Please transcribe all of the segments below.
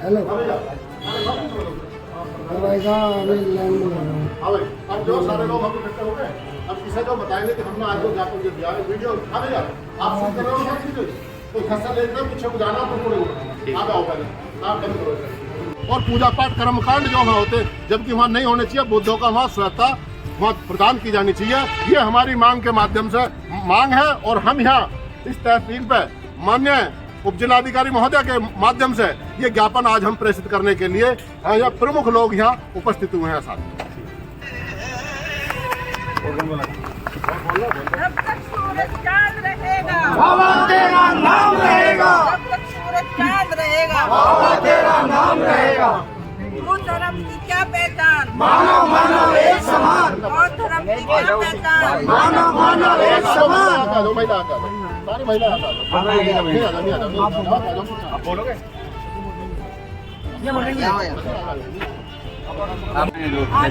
Hello भाई साहब अभी लाइन में लगा हूँ। हाँ भाई, अब जो सारे लोग हम इकट्ठे हो गए, अब किसी को बताएंगे कि हमने आज जो ज्ञापन जो दिया है, वीडियो हाँ भैया आप शूट कर रहे हो ना वीडियो, तो खस्सा लेकर पीछे को जाना तो थोड़े आप आओ पहले, आप बंद करो। और पूजा पाठ कर्मकांड जो वहाँ होते, जबकि वहाँ नहीं होने चाहिए, बुद्धों का वहाँ स्वच्छता वहाँ प्रदान की जानी चाहिए। ये हमारी मांग के माध्यम से मांग है और हम यहाँ इस तहसील पे मान्य उपजिलाधिकारी महोदय के माध्यम से ये ज्ञापन आज हम प्रेषित करने के लिए यहाँ प्रमुख लोग यहाँ उपस्थित हुए हैं साथ। जब तक सूरज चांद रहेगा बाबा तेरा नाम रहेगा, जब तक सूरज चांद रहेगा बाबा तेरा नाम रहेगा। हिंदू धर्म की क्या पहचान, मानव मानव एक समान, बौद्ध धर्म की क्या पहचान, मानव मानव एक समान। सारी महिला आप बोलोगे आज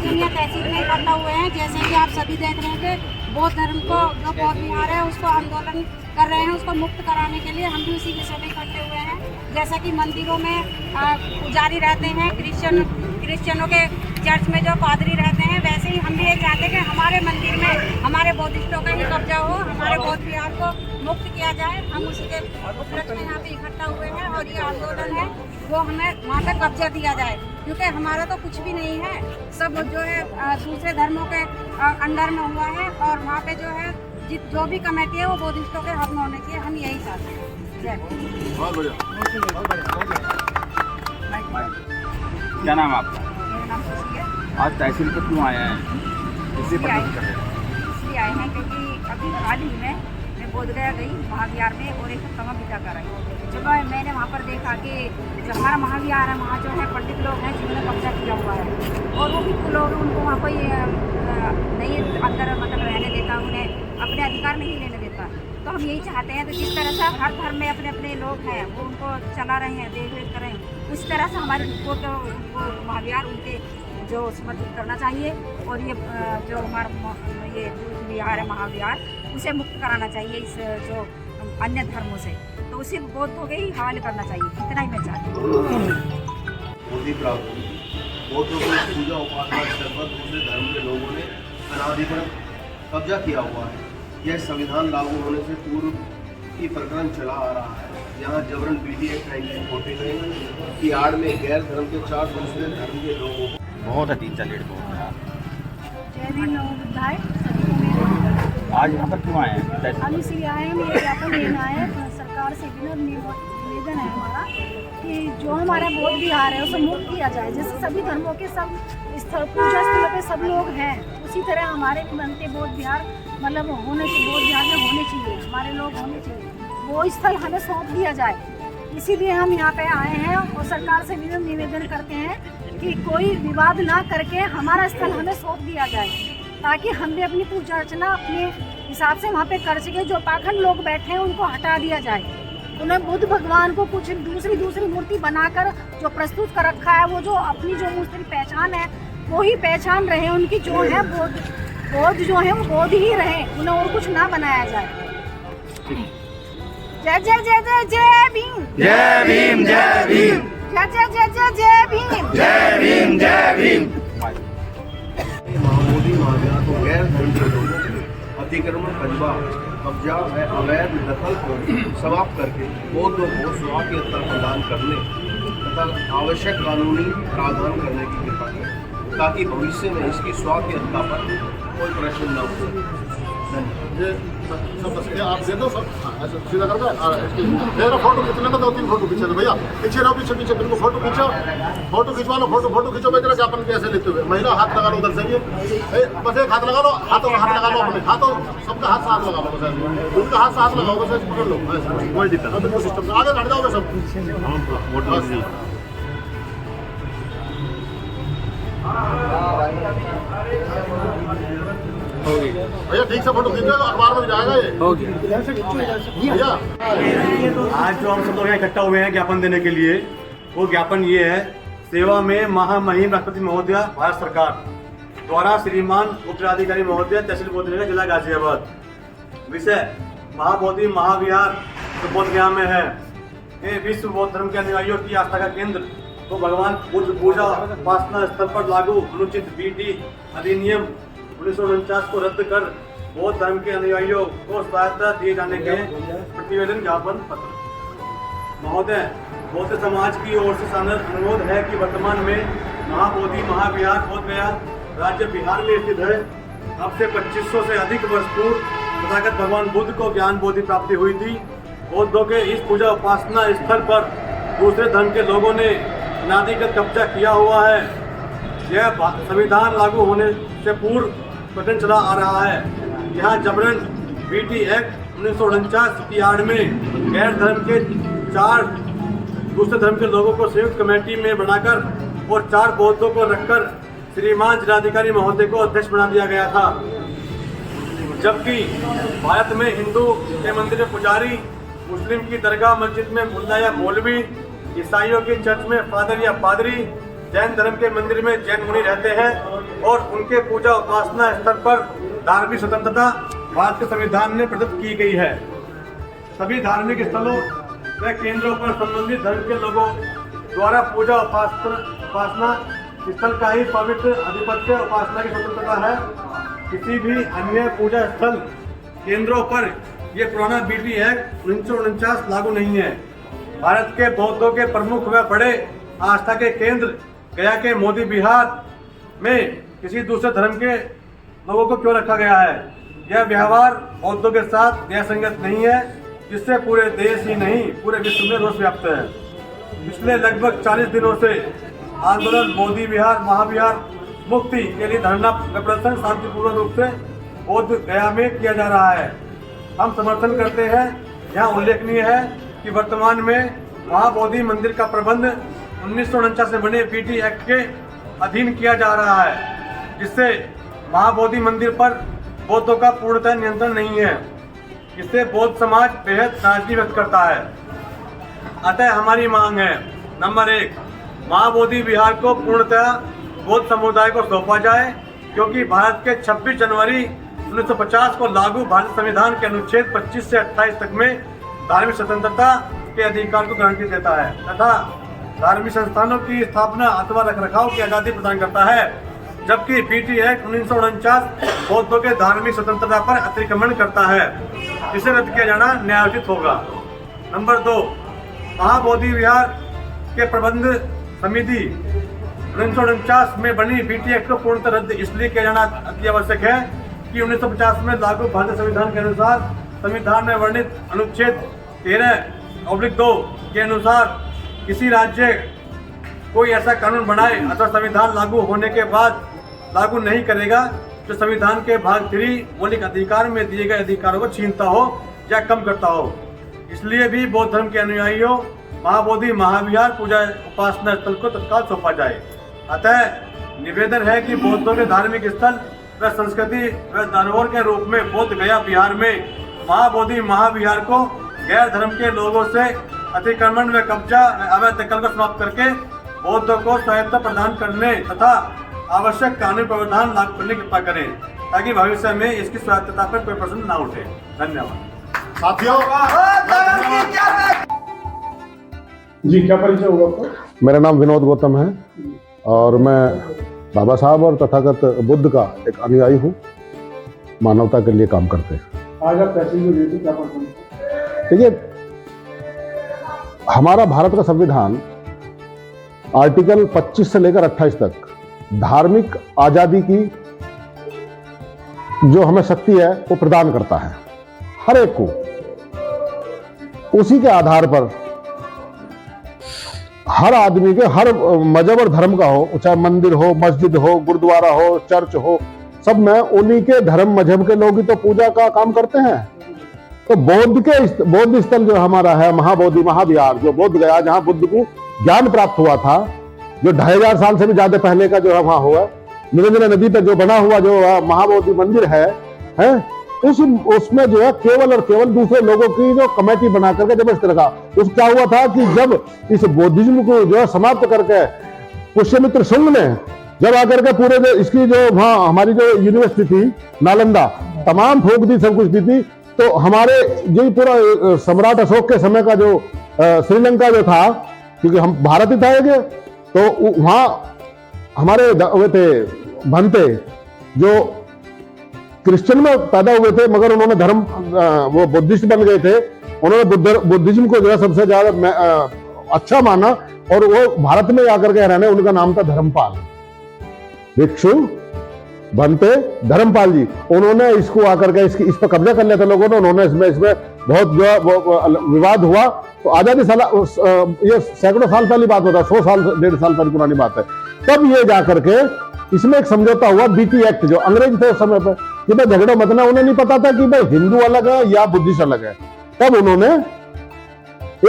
हम यहाँ तहसील में इकट्ठा हुए हैं। जैसे कि आप सभी देख रहे हैं कि बौद्ध धर्म को जो बौद्ध विहार है उसको आंदोलन कर रहे हैं, उसको मुक्त कराने के लिए हम भी उसी विषय में इकट्ठे हुए हैं। जैसा कि मंदिरों में पुजारी रहते हैं, क्रिश्चियनों के चर्च में जो पादरी रहते हैं, वैसे ही हम भी ये चाहते हैं कि हमारे मंदिर में हमारे बौद्धिस्टों का ही कब्जा हो, हमारे बौद्ध विहार को मुक्त किया जाए। हम उसी के उपलक्ष्य में यहाँ पे इकट्ठा हुए हैं और ये आंदोलन है वो हमें वहाँ तक कब्जा दिया जाए, क्योंकि हमारा तो कुछ भी नहीं है, सब जो है दूसरे धर्मों के अंडर में हुआ है और वहाँ पे जो है जो भी कमेटी है वो बौद्धिस्टों के हाथ में होनी चाहिए। हम यही चाहते हैं। जय बहुत बढ़िया। क्या नाम है आपका? मेरा नाम खुशी है। आज तहसील पर क्यों आए हैं? किसी पर इसलिए आए हैं क्योंकि अभी हाल ही में मैं बोधगया गई महाविहार में और एक सप्ताह बिता कर आई। जब मैंने वहाँ पर देखा कि जो हमारा महाविहार है वहाँ जो है पंडित लोग हैं जिन्होंने कब्जा किया हुआ है और वो भी लोग उनको वहाँ पर नहीं अंदर मतलब रहने देता, उन्हें अपने अधिकार नहीं लेने देता। तो हम यही चाहते हैं तो जिस तरह से हर धर्म में अपने अपने लोग हैं वो उनको चला रहे हैं, देख रेख कर रहे हैं, उस तरह से हमारे को तो उनको महाविहार उनके जो समर्पित करना चाहिए और ये जो हमारा ये विहार है महाविहार उसे मुक्त कराना चाहिए इस जो अन्य धर्मों से, तो उसे बौद्धों के ही हवाले करना चाहिए। इतना ही मैं चाहती हूँ। बौद्धों को पूजा उपासना स्थल पर दूसरे धर्म के लोगों ने अनाधिकृत कब्जा किया हुआ है। यह संविधान लागू होने से पूर्व की प्रकरण चला आ रहा है। यहाँ जबरन BD एक्ट 1949 की आड़ में गैर धर्म के 4 दूसरे धर्म के लोगों को बहुत है 3-4 लेट बहुत है। जय भीम नमो बुद्धाय। आज यहाँ पर क्यों आए हैं? हम इसलिए आए हैं, मेरे ज्ञापन लेना है सरकार से। निवेदन है हमारा कि जो हमारा बौद्ध विहार है उसे मुक्त किया जाए। जैसे सभी धर्मों के सब स्थल पूजा स्थलों पे सब लोग हैं, उसी तरह हमारे भी बनते बौद्ध विहार मतलब होने चाहिए, बौद्ध विहार में होने चाहिए, हमारे लोग होने चाहिए, वो स्थल हमें सौंप दिया जाए। इसीलिए हम यहाँ पे आए हैं और सरकार से निवेदन करते हैं कि कोई विवाद ना करके हमारा स्थल हमें सौंप दिया जाए, ताकि हम भी अपनी पूजा अर्चना अपने हिसाब से वहाँ पे कर सके। जो पाखंड लोग बैठे हैं उनको हटा दिया जाए, उन्हें बुद्ध भगवान को कुछ दूसरी मूर्ति बनाकर जो प्रस्तुत कर रखा है, वो जो अपनी जो दूसरी पहचान है वो ही पहचान रहे, उनकी जो है बौद्ध जो है वो बौद्ध ही रहे, उन्हें और कुछ ना बनाया जाए। जय जय जय जय जय भीम, जय भीम, जय भीम, जय जय जय जय जय भीम, जय भीम, जय भीम। महाबोधि महाविहार को गैर धर्म के लोगों के अतिक्रमण कब्जा व अवैध दखल को समाप्त करके बौद्धों को स्वयं के स्थल प्रदान करने तथा आवश्यक कानूनी प्रावधान करने की कृपा करें, ताकि भविष्य में इसकी स्वायत्तता पर कोई प्रश्न न हो सके। ये सब तस्वीरें आप दे दो सब। हाँ ऐसे सीधा करके मेरा फोटो खींचने में 2-3 फोटो खींचे दो भैया, पीछे रहो, पीछे बिल्कुल फोटो खींचो, फोटो खिंचवा लो, फोटो खींचो। मैं तेरा ज्ञापन कैसे लेते हुए महिला हाथ लगा लो उधर से, ये बस एक हाथ लगा लो, हाथों में हाथ लगा लो, अपने हाथों सबका हाथ साथ लगा लो, बस उनका हाथ साथ लगाओ, बस पकड़ लो, कोई दिक्कत नहीं सिस्टम से आगे हट जाओगे सब। भैया ठीक से फोटो खींचो, अखबार में जाएगा ये। भैया आज जो हम सब लोग यहाँ इकट्ठा हुए हैं ज्ञापन देने के लिए, वो ज्ञापन ये है, सेवा में महामहिम राष्ट्रपति महोदय भारत सरकार द्वारा श्रीमान उपजिलाधिकारी महोदय तहसील बोधगया जिला गाजियाबाद। विषय महाबोधि महाविहार जो बोधगया में है, ये विश्व बौद्ध धर्म के अनुयायियों की आस्था का केंद्र को भगवान बुद्ध पूजा उपासना स्थल पर लागू अनुचित बीटी अधिनियम 1949 को रद्द कर बौद्ध धर्म के अनुयायियों को सहायता दिए जाने के प्रतिवेदन ज्ञापन पत्र। महोदय, बौद्ध समाज की ओर से सादर अनुरोध है कि वर्तमान में महाबोधि महाविहार बोध गया राज्य बिहार में स्थित है। अब से 2500 से अधिक वर्ष पूर्व तथागत भगवान बुद्ध को ज्ञान बोधि प्राप्ति हुई थी। बौद्धों के इस पूजा उपासना स्थल पर दूसरे धर्म के लोगों ने अनादिगत कब्जा किया हुआ है। यह संविधान लागू होने से पूर्व प्रचलन चला आ रहा है। यहाँ जबरन बीटी एक्ट 1949 की आड़ में गैर धर्म के 4 दूसरे धर्म के लोगों को संयुक्त कमेटी में बनाकर और 4 बौद्धों को रखकर श्रीमान जिलाधिकारी महोदय को अध्यक्ष बना दिया गया था। जबकि भारत में हिंदू के मंदिर में पुजारी, मुस्लिम की दरगाह मस्जिद में मुल्ला या मौलवी, ईसाइयों की चर्च में फादर या पादरी, जैन धर्म के मंदिर में जैन मुनि रहते हैं और उनके पूजा उपासना स्थल पर धार्मिक स्वतंत्रता भारत के संविधान में प्रदत्त की गई है। सभी धार्मिक स्थलों व केंद्रों पर संबंधित धर्म के लोगों द्वारा पूजा उपासना स्थल का ही पवित्र आधिपत्य उपासना की स्वतंत्रता है। किसी भी अन्य पूजा स्थल केंद्रों पर यह पुराना बीटी एक्ट 1949 लागू नहीं है। भारत के बौद्धों के प्रमुख व बड़े आस्था के केंद्र गया के मोदी विहार में किसी दूसरे धर्म के लोगों को क्यों रखा गया है? यह व्यवहार बौद्धों के साथ न्यायसंगत नहीं है, जिससे पूरे देश ही नहीं पूरे विश्व में रोष व्याप्त है। पिछले लगभग 40 दिनों से आंदोलन मोदी विहार महाविहार मुक्ति के लिए धरना प्रदर्शन शांतिपूर्ण रूप से बोध गया में किया जा रहा है। हम समर्थन करते हैं। यहाँ उल्लेखनीय है कि वर्तमान में महाबोधि मंदिर का प्रबंध 1949 से बने बीटी एक्ट के अधीन किया जा रहा है, जिससे महाबोधि मंदिर पर बौद्धों का पूर्णतः नियंत्रण नहीं है। इससे बौद्ध समाज बेहद नाराजगी व्यक्त करता है। अतः हमारी मांग है, नंबर 1, महाबोधि विहार को पूर्णतः बौद्ध समुदाय को सौंपा जाए, क्योंकि भारत के 26 जनवरी 1950 को लागू भारत संविधान के अनुच्छेद 25 से 28 तक में धार्मिक स्वतंत्रता के अधिकार को गारंटी देता है तथा धार्मिक संस्थानों की स्थापना अथवा रखरखाव की आज़ादी प्रदान करता है, जबकि बीटी एक्ट 1949 बौद्धों के धार्मिक स्वतंत्रता पर अतिक्रमण करता है। इसे रद्द किया जाना न्यायोचित होगा। नंबर 2, महाबोधि विहार के प्रबंध समिति 1949 में बनी बीटी एक्ट को पूर्णतः रद्द इसलिए किया जाना अति आवश्यक है कि 1950 में लागू भारतीय संविधान के अनुसार संविधान में वर्णित अनुच्छेद 13/2 के अनुसार किसी राज्य कोई ऐसा कानून बनाए अथवा संविधान लागू होने के बाद लागू नहीं करेगा जो संविधान के भाग 3 मौलिक अधिकार में दिए गए अधिकारों को छीनता हो या कम करता हो। इसलिए भी बौद्ध धर्म के अनुयायियों महाबोधि महाविहार पूजा उपासना स्थल को तत्काल सौंपा जाए। अतः निवेदन है कि बौद्धों के धार्मिक स्थल व संस्कृति व धरोहर के रूप में बोध गया बिहार में महाबोधि महाविहार को गैर धर्म के लोगों से अतिक्रमण व कब्जा व अवैध दखल को समाप्त करके बौद्धों को सहायता प्रदान करने तथा आवश्यक कानूनी प्रावधान लागू करने की कृपा करें, ताकि भविष्य में इसकी स्वायत्तता पर कोई प्रश्न न उठे। धन्यवाद। साथियों, जी क्या परिचय होगा आपका? मेरा नाम विनोद गौतम है और मैं बाबा साहब और तथागत बुद्ध का एक अनुयायी हूँ। मानवता के लिए काम करते हैं। आज आप तहसील में गए थे, क्या पसंद? देखिए, हमारा भारत का संविधान आर्टिकल 25 से लेकर 28 तक धार्मिक आजादी की जो हमें शक्ति है वो प्रदान करता है हर एक को। उसी के आधार पर हर आदमी के हर मजहब और धर्म का हो, चाहे मंदिर हो, मस्जिद हो, गुरुद्वारा हो, चर्च हो, सब में उन्हीं के धर्म मजहब के लोग ही तो पूजा का काम करते हैं। तो बौद्ध स्थल जो हमारा है महाबोधि महाविहार, जो बोध गया, जहां बुद्ध को ज्ञान प्राप्त हुआ था, जो 2500 साल से भी ज्यादा पहले का जो वहां हुआ, निरंजना नदी पर जो बना हुआ जो महाबोधि मंदिर है उसमें जो है केवल और केवल दूसरे लोगों की जो कमेटी बना करके जबरदस्ती रखा। उस क्या हुआ था कि जब इस बौद्धिज्म को जो है समाप्त करके पुष्यमित्र शुंग ने जब आकर के पूरे इसकी जो वहाँ हमारी जो यूनिवर्सिटी थी नालंदा तमाम फूक दी, सब कुछ दी थी, तो हमारे जो पूरा सम्राट अशोक के समय का जो श्रीलंका जो था, क्योंकि हम भारत ही था, तो वहाँ हमारे हुए थे भंते जो क्रिश्चियन में पैदा हुए थे, मगर उन्होंने धर्म वो बुद्धिस्ट बन गए थे। उन्होंने बुद्धिज्म को जो है सबसे ज्यादा अच्छा माना और वो भारत में आकर के रहने, उनका नाम था धर्मपाल, भिक्षु बनते धर्मपाल जी। उन्होंने इसको आकर के इस पर कब्जा कर लिया था लोगों ने। उन्होंने इसमें बहुत जो विवाद हुआ। तो आजादी साल ये सैकड़ों साल पहली बात होता है, 100 साल 1.5 साल पहले पुरानी बात है। तब ये जाकर के इसमें एक समझौता हुआ, बीटी एक्ट, जो अंग्रेज थे उस समय पर, कि भाई झगड़ो मत ना। उन्हें नहीं पता था कि भाई हिंदू अलग है या बुद्धिस्ट अलग है। तब उन्होंने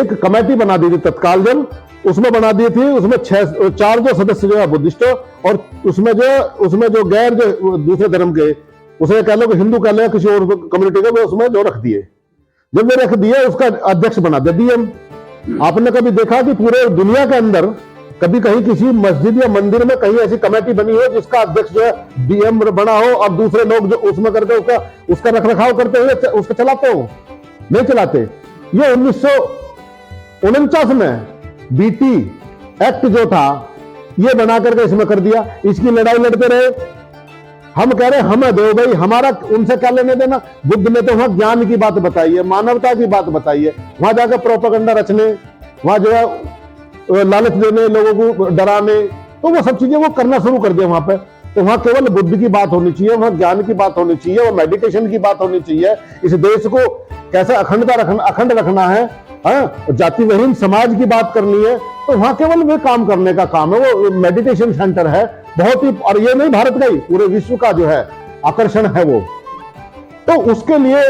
एक कमेटी बना दी थी तत्काल, जब उसमें बना दी थी, उसमें 4 जो सदस्य जो है बुद्धिस्ट, और उसमें जो गैर जो दूसरे धर्म के, उसे कह लो कि हिंदू कह लो किसी और कम्युनिटी के, वो उसमें जो रख दिए। जब वो रख दिए, उसका अध्यक्ष बना दिया डीएम। आपने कभी देखा कि पूरे दुनिया के अंदर कभी कहीं किसी मस्जिद या मंदिर में कहीं ऐसी कमेटी बनी हो जिसका अध्यक्ष जो है डीएम बना हो और दूसरे लोग जो उसमें करके उसका रखरखाव करते हुए उसको चलाते हो? नहीं चलाते। ये 1949 में बीटी एक्ट जो था ये बना करके इसमें कर दिया। इसकी लड़ाई लड़ते रहे। हम कह रहे हमें दो भाई, हमारा उनसे क्या लेने देना। बुद्ध ने तो वहां ज्ञान की बात बताई है, मानवता की बात बताई है। वहां जाकर प्रोपेगेंडा रचने, वहां जो है लालच देने, लोगों को डराने, तो वो सब चीजें वो करना शुरू कर दिया वहां पे। तो वहां केवल बुद्ध की बात होनी चाहिए, वहां ज्ञान की बात होनी चाहिए, और मेडिटेशन की बात होनी चाहिए। इस देश को कैसे अखंड रखना है, जाति विहीन समाज की बात करनी है, तो वहां केवल वे काम करने का काम है। वो मेडिटेशन सेंटर है बहुत ही, और ये नहीं भारत का ही, पूरे विश्व का जो है आकर्षण है वो। तो उसके लिए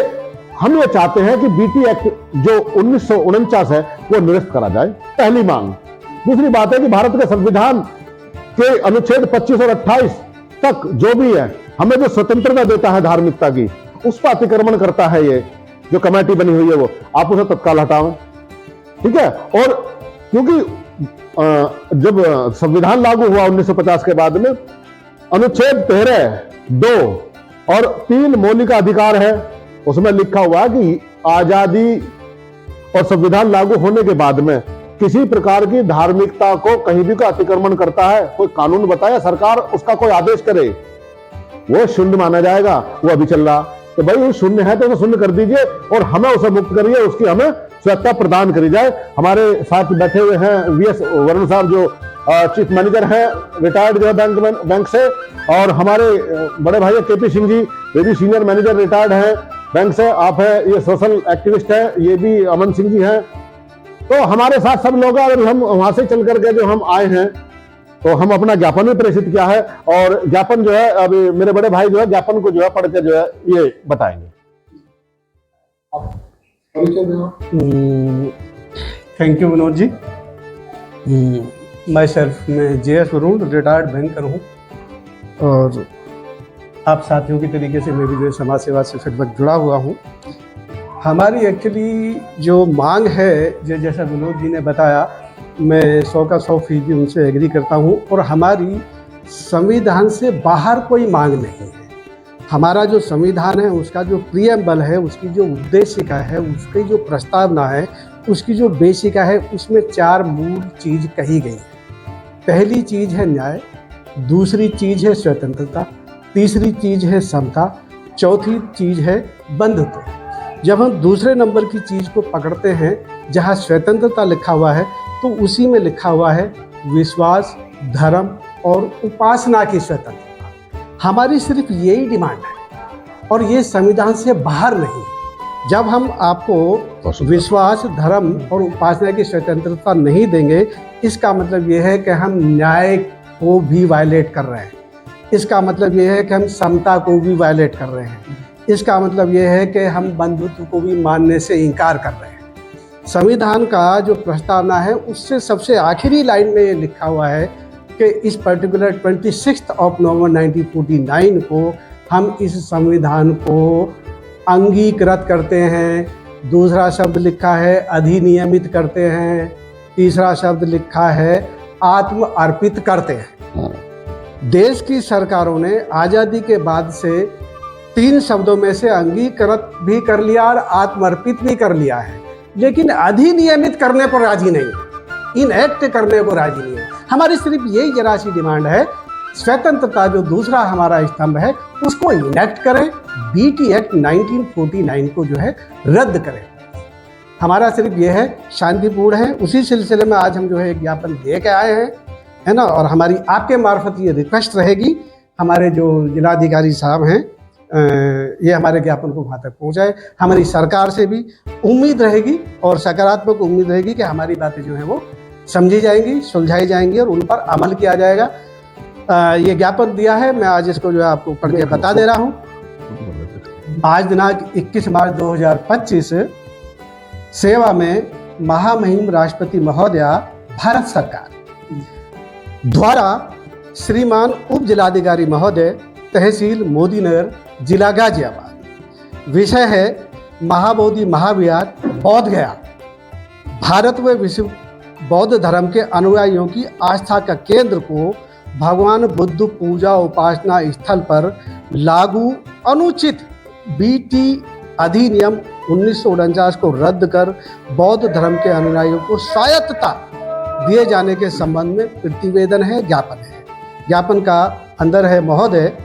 हम ये चाहते हैं कि बीटी एक्ट जो 1949 है वो निरस्त करा जाए, पहली मांग। दूसरी बात है कि भारत के संविधान के अनुच्छेद 25 और 28 तक जो भी है, हमें जो स्वतंत्रता देता है धार्मिकता की, उस पर अतिक्रमण करता है ये जो कमेटी बनी हुई है, वो आप उसे तत्काल हटाओ, ठीक है। और क्योंकि जब संविधान लागू हुआ 1950 के बाद में, अनुच्छेद 13, 2 और 3 मौलिक अधिकार है, उसमें लिखा हुआ कि आजादी और संविधान लागू होने के बाद में किसी प्रकार की धार्मिकता को कहीं भी का अतिक्रमण करता है, कोई कानून बताया, सरकार उसका कोई आदेश करे, वो शून्य माना जाएगा। वो अभी चल रहा, तो भाई वो शून्य है तो उसे शून्य कर दीजिए और हमें उसे मुक्त करिए, उसकी हमें स्वच्छता प्रदान करी जाए। हमारे साथ बैठे हुए हैं वीएस वरुण साहब, जो चीफ मैनेजर हैं, रिटायर्ड जो है बैंक से, और हमारे बड़े भाई केपी सिंह जी, ये भी सीनियर मैनेजर रिटायर्ड हैं बैंक से। आप है, ये सोशल एक्टिविस्ट है, ये भी अमन सिंह जी हैं। तो हमारे साथ सब लोग, अगर हम वहां से चल करके जो हम आए हैं, तो हम अपना ज्ञापन भी प्रेषित किया है, और ज्ञापन जो है अभी मेरे बड़े भाई जो है ज्ञापन को जो है पढ़ के जो है ये बताएंगे। Thank you Vinod ji. मैं JS वरुण, रिटायर्ड बैंकर हूँ, और आप साथियों की तरीके से मैं भी जो है समाज सेवा से फिर जुड़ा हुआ हूँ। हमारी एक्चुअली जो मांग है, जो जैसा विनोद जी ने बताया, मैं 100 का 100% उनसे एग्री करता हूँ। और हमारी संविधान से बाहर कोई मांग नहीं है। हमारा जो संविधान है, उसका जो प्रियम्बल है, उसकी जो उद्देशिका है, उसकी जो प्रस्तावना है, उसकी जो बेसिका है, उसमें 4 मूल चीज़ कही गई है। पहली चीज़ है न्याय, दूसरी चीज़ है स्वतंत्रता, तीसरी चीज़ है समता, चौथी चीज़ है बंधुत्व। जब हम दूसरे नंबर की चीज़ को पकड़ते हैं, जहाँ स्वतंत्रता लिखा हुआ है, तो उसी में लिखा हुआ है विश्वास, धर्म और उपासना की स्वतंत्रता। हमारी सिर्फ यही डिमांड है, और ये संविधान से बाहर नहीं। जब हम आपको विश्वास, धर्म और उपासना की स्वतंत्रता नहीं देंगे, इसका मतलब ये है कि हम न्याय को भी वायलेट कर रहे हैं। इसका मतलब ये है कि हम समता को भी वायलेट कर रहे हैं। इसका मतलब ये है कि हम बंधुत्व को भी मानने से इनकार कर रहे हैं। संविधान का जो प्रस्तावना है, उससे सबसे आखिरी लाइन में ये लिखा हुआ है कि इस पर्टिकुलर 26 नवंबर 1949 को हम इस संविधान को अंगीकृत करते हैं। दूसरा शब्द लिखा है अधिनियमित करते हैं। तीसरा शब्द लिखा है आत्म अर्पित करते हैं। देश की सरकारों ने आज़ादी के बाद से 3 शब्दों में से अंगीकृत भी कर लिया और आत्मर्पित भी कर लिया है, लेकिन अधिनियमित करने पर राजी नहीं है, इनएक्ट करने को राजी नहीं है। हमारी सिर्फ यही जरा सी डिमांड है, स्वतंत्रता जो दूसरा हमारा स्तंभ है उसको इनेक्ट करें, बीटी एक्ट 1949 को जो है रद्द करें। हमारा सिर्फ ये है, शांतिपूर्ण है। उसी सिलसिले में आज हम जो है एक ज्ञापन दे के आए हैं, है ना। और हमारी आपके मार्फत ये रिक्वेस्ट रहेगी, हमारे जो जिलाधिकारी साहब हैं ये हमारे ज्ञापन को वहाँ तक पहुँचाए। हमारी सरकार से भी उम्मीद रहेगी और सकारात्मक उम्मीद रहेगी कि हमारी बातें जो हैं वो समझी जाएंगी, सुलझाई जाएंगी और उन पर अमल किया जाएगा। ये ज्ञापन दिया है, मैं आज इसको जो है आपको पढ़ के बता दे रहा हूँ। आज दिनांक 21 मार्च 2025 सेवा में महामहिम राष्ट्रपति महोदया भारत सरकार द्वारा श्रीमान उप जिलाधिकारी महोदय तहसील मोदीनगर जिला गाजियाबाद। विषय है महाबोधि महाविहार बोध गया। भारत व विश्व बौद्ध धर्म के अनुयायियों की आस्था का केंद्र को भगवान बुद्ध पूजा उपासना स्थल पर लागू अनुचित बीटी अधिनियम 1949 को रद्द कर बौद्ध धर्म के अनुयायियों को स्वायत्तता दिए जाने के संबंध में प्रतिवेदन है, ज्ञापन है। ज्ञापन का अंदर है, महोदय,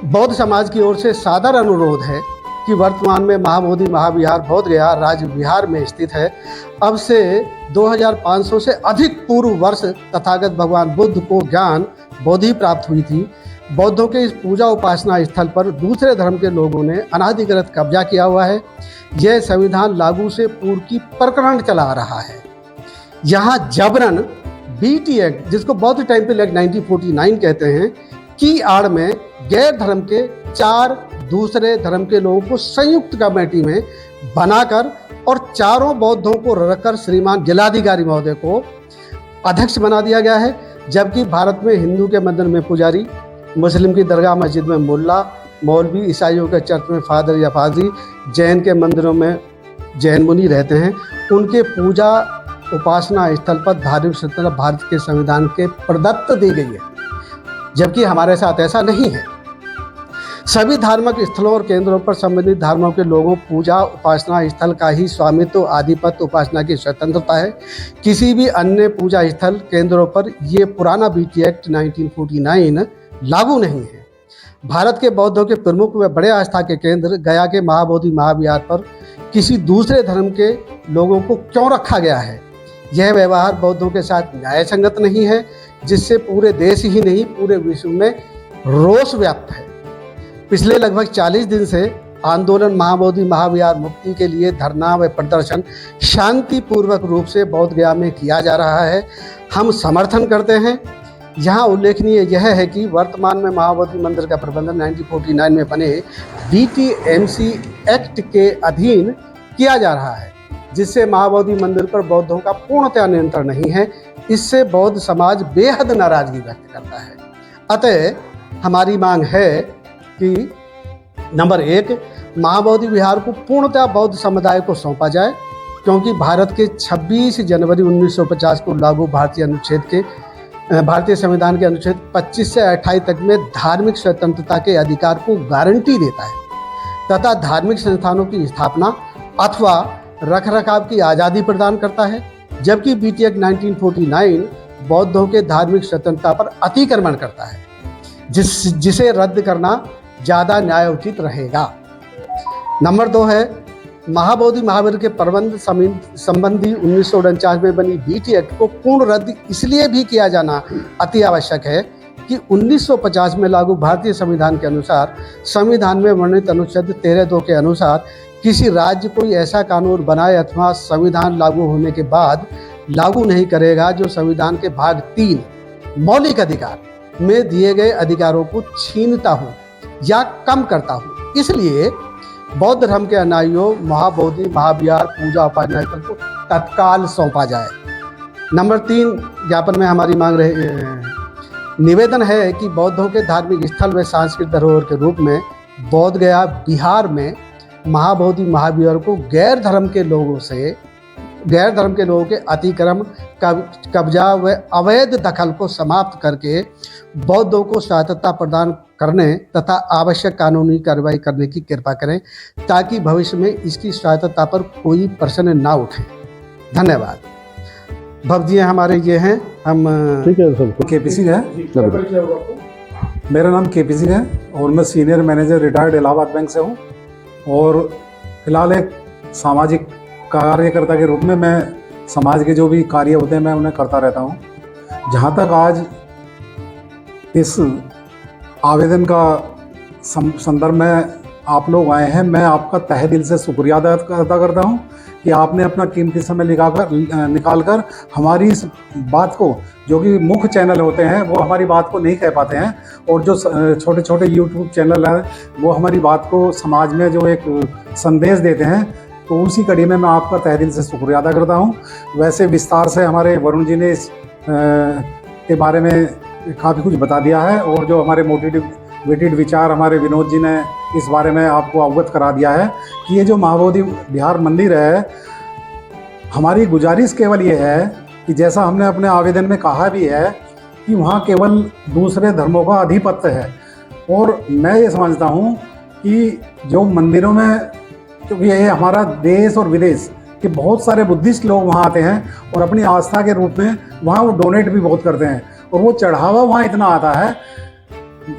बौद्ध समाज की ओर से सादर अनुरोध है कि वर्तमान में महाबोधि महाविहार बोध गया राज्य बिहार में स्थित है। अब से 2500 से अधिक पूर्व वर्ष तथागत भगवान बुद्ध को ज्ञान बोधि प्राप्त हुई थी। बौद्धों के इस पूजा उपासना स्थल पर दूसरे धर्म के लोगों ने अनाधिकृत कब्जा किया हुआ है। यह संविधान लागू से पूर्व की प्रकरण चला रहा है। यहाँ जबरन बीटी एक्ट, जिसको बौद्ध टेम्पल एक्ट 1949 कहते हैं, की आड़ में गैर धर्म के 4 दूसरे धर्म के लोगों को संयुक्त कमेटी में बनाकर और चारों बौद्धों को रखकर श्रीमान जिलाधिकारी महोदय को अध्यक्ष बना दिया गया है। जबकि भारत में हिंदू के मंदिर में पुजारी, मुस्लिम की दरगाह मस्जिद में मुल्ला, मौलवी, ईसाइयों के चर्च में फादर या फाजी, जैन के मंदिरों में जैन मुनि रहते हैं। उनके पूजा उपासना स्थल पर धार्मिक स्वतंत्रता भारत के संविधान के प्रदत्त दी गई है, जबकि हमारे साथ ऐसा नहीं है। सभी धार्मिक स्थलों और केंद्रों पर संबंधित धर्मों के लोगों पूजा उपासना स्थल का ही स्वामित्व आधिपत्य उपासना की स्वतंत्रता है। किसी भी अन्य पूजा स्थल केंद्रों पर ये पुराना बीटी एक्ट 1949 लागू नहीं है। भारत के बौद्धों के प्रमुख व बड़े आस्था के केंद्र गया के महाबोधि महाविहार पर किसी दूसरे धर्म के लोगों को क्यों रखा गया है? यह व्यवहार बौद्धों के साथ न्याय संगत नहीं है, जिससे पूरे देश ही नहीं पूरे विश्व में रोष व्याप्त है। पिछले लगभग 40 दिन से आंदोलन महाबोधि महाविहार मुक्ति के लिए धरना व प्रदर्शन शांतिपूर्वक रूप से बोध गया में किया जा रहा है। हम समर्थन करते हैं। यहाँ उल्लेखनीय यह है कि वर्तमान में महाबोधि मंदिर का प्रबंधन 1949 में बने बीटीएमसी एक्ट के अधीन किया जा रहा है, जिससे महाबोधि मंदिर पर बौद्धों का पूर्णतः नियंत्रण नहीं है। इससे बौद्ध समाज बेहद नाराजगी व्यक्त करता है। अतः हमारी मांग है कि नंबर 1, महाबोधि विहार को पूर्णतः बौद्ध समुदाय को सौंपा जाए, क्योंकि भारत के 26 जनवरी 1950 को लागू भारतीय संविधान के अनुच्छेद 25 से 28 तक में धार्मिक स्वतंत्रता के अधिकार को गारंटी देता है तथा धार्मिक संस्थानों की स्थापना अथवा रखरखाव की आज़ादी प्रदान करता है। जबकि बीटी एक्ट 1949 बौद्धों के धार्मिक स्वतंत्रता पर अतिक्रमण करता है, जिसे रद्द करना ज़्यादा न्यायोचित रहेगा। नंबर 2 है, महाबोधि महावीर के प्रबंध संबंधी 1949 में बनी बीटी एक्ट को पूर्ण रद्द इसलिए भी किया जाना अति आवश्यक है कि 1950 में लागू भारतीय संविधान के अनुसार संविधान में वर्णित अनुच्छेद 13(2) के अनुसार किसी राज्य कोई ऐसा कानून बनाए अथवा संविधान लागू होने के बाद लागू नहीं करेगा जो संविधान के भाग 3 मौलिक अधिकार में दिए गए अधिकारों को छीनता हो या कम करता हो। इसलिए बौद्ध धर्म के अनुयायियों महाबोधि महाविहार पूजा उपासना स्थल को तत्काल सौंपा जाए। नंबर 3 ज्ञापन में हमारी मांग निवेदन है कि बौद्धों के धार्मिक स्थल व सांस्कृतिक धरोहर के रूप में बोध गया बिहार में महाबोधि महाविहार को गैर धर्म के लोगों के अतिक्रमण कब्जा व अवैध दखल को समाप्त करके बौद्धों को स्वायत्तता प्रदान करने तथा आवश्यक कानूनी कार्रवाई करने की कृपा करें, ताकि भविष्य में इसकी स्वायत्तता पर कोई प्रश्न ना उठे। धन्यवाद। भवजी हमारे ये हैं, हम ठीक है सर। केपी सिंह है। जी क्या परिचय होगा आपको? मेरा नाम केपी सिंह है और मैं senior manager retired Allahabad bank से हूँ और फिलहाल एक सामाजिक कार्यकर्ता के रूप में मैं समाज के जो भी कार्य होते हैं मैं उन्हें करता रहता हूँ। जहाँ तक आज इस आवेदन का संदर्भ में आप लोग आए हैं, मैं आपका तहे दिल से शुक्रिया अदा करता हूँ कि आपने अपना कीमती समय निकाल कर हमारी इस बात को, जो कि मुख्य चैनल होते हैं वो हमारी बात को नहीं कह पाते हैं, और जो छोटे छोटे यूट्यूब चैनल हैं वो हमारी बात को समाज में जो एक संदेश देते हैं, तो उसी कड़ी में मैं आपका तहे दिल से शुक्रिया अदा करता हूँ। वैसे विस्तार से हमारे वरुण जी ने इस के बारे में काफ़ी कुछ बता दिया है, और जो हमारे मोटिवेटेड विचार हमारे विनोद जी ने इस बारे में आपको अवगत करा दिया है कि ये जो महाबोधि विहार मंदिर है, हमारी गुजारिश केवल ये है कि जैसा हमने अपने आवेदन में कहा भी है कि वहाँ केवल दूसरे धर्मों का आधिपत्य है, और मैं ये समझता हूँ कि जो मंदिरों में, क्योंकि ये हमारा देश और विदेश के बहुत सारे बुद्धिस्ट लोग वहाँ आते हैं और अपनी आस्था के रूप में वहाँ वो डोनेट भी बहुत करते हैं, और वो चढ़ावा वहाँ इतना आता है,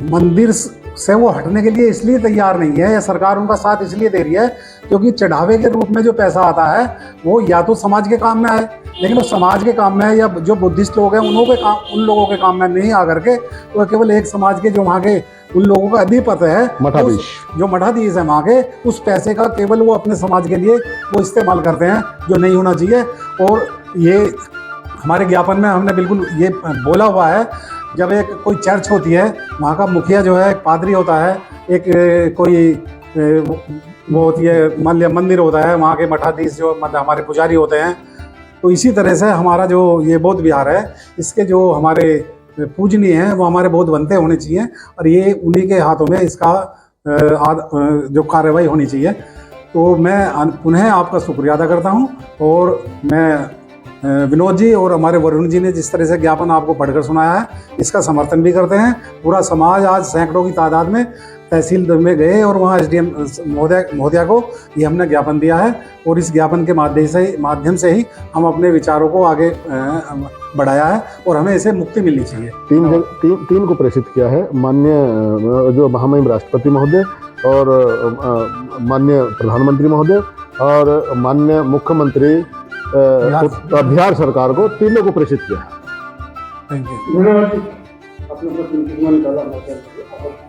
मंदिर से वो हटने के लिए इसलिए तैयार नहीं है, या सरकार उनका साथ इसलिए दे रही है क्योंकि चढ़ावे के रूप में जो पैसा आता है वो या तो समाज के काम में आए, लेकिन वो समाज के काम में, या जो बुद्धिस्ट लोग हैं उन लोगों के काम में नहीं आकर के वो केवल एक समाज के जो वहाँ के उन लोगों का अधिपत्य है, मठाधीश, जो मठाधीश है वहाँ के, उस पैसे का केवल वो अपने समाज के लिए वो इस्तेमाल करते हैं, जो नहीं होना चाहिए। और ये हमारे ज्ञापन में हमने बिल्कुल ये बोला हुआ है, जब एक कोई चर्च होती है, वहाँ का मुखिया जो है एक पादरी होता है, एक कोई वो होती है मंदिर होता है, वहाँ के मठाधीश जो मतलब हमारे पुजारी होते हैं। तो इसी तरह से हमारा जो ये बौद्ध विहार है, इसके जो हमारे पूजनीय हैं वो हमारे बौद्ध बनते होने चाहिए, और ये उन्हीं के हाथों में इसका जो कार्रवाई होनी चाहिए। तो मैं पुनः आपका शुक्रिया अदा करता हूँ, और मैं विनोद जी और हमारे वरुण जी ने जिस तरह से ज्ञापन आपको पढ़कर सुनाया है, इसका समर्थन भी करते हैं। पूरा समाज आज सैकड़ों की तादाद में तहसील में गए और वहाँ SDM महोदया को ये हमने ज्ञापन दिया है, और इस ज्ञापन के माध्यम से ही हम अपने विचारों को आगे बढ़ाया है, और हमें इसे मुक्ति मिलनी चाहिए। तीन को प्रेषित किया है, माननीय जो महामहिम राष्ट्रपति महोदय और माननीय प्रधानमंत्री महोदय और माननीय मुख्यमंत्री बिहार सरकार को, तीनों को प्रेषित किया है। Thank you. धन्यवाद जी, आपने अपना कीमती समय निकाला हमारे चैनल के लिए।